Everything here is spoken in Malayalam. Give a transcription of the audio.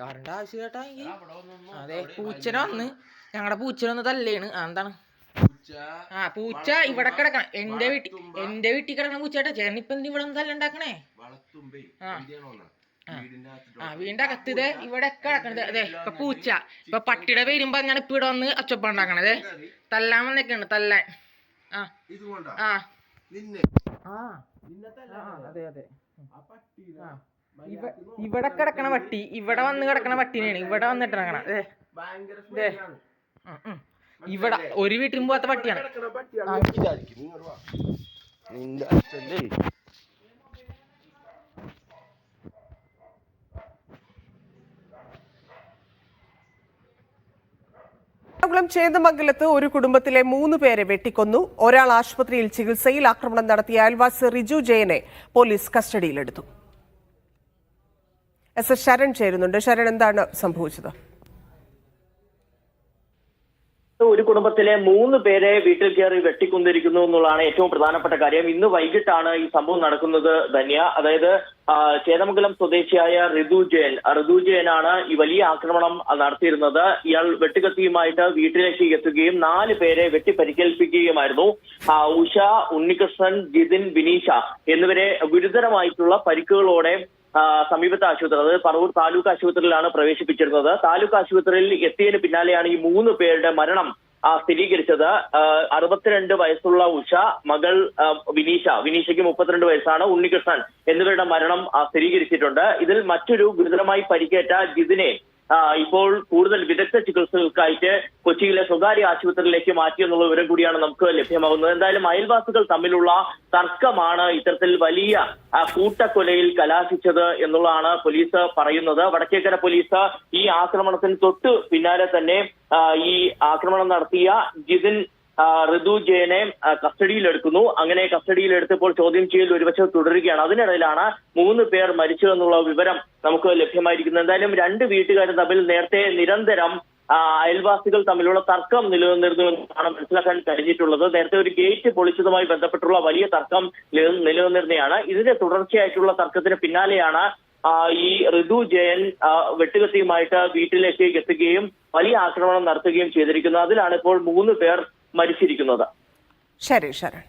വരണ്ട ആവശ്യം കേട്ടാ അതെ പൂച്ചനെ വന്ന് ഞങ്ങളുടെ പൂച്ചനൊന്ന് തല്ലേണ്. എന്താണ് പൂച്ച ഇവിടെ കിടക്കണം. എന്റെ വീട്ടിൽ കിടക്കണ പൂച്ചേട്ടാ. ചേട്ടൻ ഇപ്പൊ ഇവിടെ ഒന്ന് തല്ലുണ്ടാക്കണേ. വീടിന്റെ അകത്ത് ഇതേ ഇവിടെ കിടക്കണത്. അതെ ഇപ്പൊ പൂച്ച ഇപ്പൊ പട്ടിയുടെ പേരും പറഞ്ഞാണ് ഇപ്പൊ ഇവിടെ വന്ന് ഒച്ചപ്പുണ്ടാക്കണത്. തല്ലാൻ വന്നേക്കാണ് തല്ലാൻ. അതെ അതെ ഇവിടെ കിടക്കണ പട്ടി ഇവിടെ വന്ന് കിടക്കണ പട്ടിനെയാണ് ഇവിടെ വന്നിട്ട് ഇറങ്ങണ. ഇവിടെ ഒരു വീട്ടിലും പോവാത്ത പട്ടിയാണ്. ചേന്ദമംഗലത്ത് ഒരു കുടുംബത്തിലെ 3 പേരെ വെട്ടിക്കൊന്നു. ഒരാൾ ആശുപത്രിയിൽ ചികിത്സയിൽ. ആക്രമണം നടത്തിയ അയൽവാസി റിജു ജയനെ പോലീസ് കസ്റ്റഡിയിലെടുത്തു. എസ് ശരൺ ചേരുന്നുണ്ട്. ശരൺ, എന്താണ് സംഭവിച്ചത്? ഒരു കുടുംബത്തിലെ 3 പേരെ വീട്ടിൽ കയറി വെട്ടിക്കൊണ്ടിരിക്കുന്നു എന്നുള്ളതാണ് ഏറ്റവും പ്രധാനപ്പെട്ട കാര്യം. ഇന്ന് വൈകിട്ടാണ് ഈ സംഭവം നടക്കുന്നത് ധന്യ. അതായത് ചേന്ദമംഗലം സ്വദേശിയായ ഋതു ജയനാണ് ഈ വലിയ ആക്രമണം നടത്തിയിരുന്നത്. ഇയാൾ വെട്ടുകത്തിയുമായിട്ട് വീട്ടിലേക്ക് എത്തുകയും 4 പേരെ വെട്ടിപ്പരിക്കേൽപ്പിക്കുകയുമായിരുന്നു. ഉഷ, ഉണ്ണികൃഷ്ണൻ, ജിതിൻ, വിനീഷ എന്നിവരെ ഗുരുതരമായിട്ടുള്ള പരിക്കുകളോടെ സമീപത്തെ ആശുപത്രി, അതായത് പറവൂർ താലൂക്ക് ആശുപത്രിയിലാണ് പ്രവേശിപ്പിച്ചിരുന്നത്. താലൂക്ക് ആശുപത്രിയിൽ എത്തിയതിന് പിന്നാലെയാണ് ഈ 3 പേരുടെ മരണം സ്ഥിരീകരിച്ചത്. 62 വയസ്സുള്ള ഉഷ, മകൾ വിനീഷയ്ക്ക് 32 വയസ്സാണ്, ഉണ്ണികൃഷ്ണൻ എന്നിവരുടെ മരണം സ്ഥിരീകരിച്ചിട്ടുണ്ട്. ഇതിൽ മറ്റൊരു ഗുരുതരമായി പരിക്കേറ്റ ജിതിനെ ഇപ്പോൾ കൂടുതൽ വിദഗ്ധ ചികിത്സകൾക്കായിട്ട് കൊച്ചിയിലെ സ്വകാര്യ ആശുപത്രിയിലേക്ക് മാറ്റിയെന്നുള്ള വിവരം കൂടിയാണ് നമുക്ക് ലഭ്യമാകുന്നത്. എന്തായാലും അയൽവാസികൾ തമ്മിലുള്ള തർക്കമാണ് ഇത്തരത്തിൽ വലിയ കൂട്ടക്കൊലയിൽ കലാശിച്ചത് എന്നുള്ളതാണ് പോലീസ് പറയുന്നത്. വടക്കേക്കര പോലീസ് ഈ ആക്രമണത്തിന് തൊട്ട് പിന്നാലെ തന്നെ ഈ ആക്രമണം നടത്തിയ ജിതിൻ ഋതു ജയനെ കസ്റ്റഡിയിലെടുക്കുന്നു. അങ്ങനെ കസ്റ്റഡിയിലെടുത്തപ്പോൾ ചോദ്യം ചെയ്യൽ ഒരുവശം തുടരുകയാണ്. അതിനിടയിലാണ് 3 പേർ മരിച്ചു എന്നുള്ള വിവരം നമുക്ക് ലഭ്യമായിരിക്കുന്നത്. എന്തായാലും 2 വീട്ടുകാരും തമ്മിൽ നേരത്തെ നിരന്തരം അയൽവാസികൾ തമ്മിലുള്ള തർക്കം നിലനിന്നിരുന്നു എന്നാണ് മനസ്സിലാക്കാൻ കഴിഞ്ഞിട്ടുള്ളത്. നേരത്തെ ഒരു ഗേറ്റ് പൊളിച്ചതുമായി ബന്ധപ്പെട്ടുള്ള വലിയ തർക്കം നിലനിന്നിരുന്നതാണ്. ഇതിന്റെ തുടർച്ചയായിട്ടുള്ള തർക്കത്തിന് പിന്നാലെയാണ് ഈ ഋതു ജയൻ വെട്ടുകത്തിയുമായിട്ട് വീട്ടിലേക്ക് എത്തുകയും വലിയ ആക്രമണം നടത്തുകയും ചെയ്തിരിക്കുന്നത്. അതിലാണ് ഇപ്പോൾ 3 പേർ മരിച്ചിരിക്കുന്നത്. ശരി ശരൺ.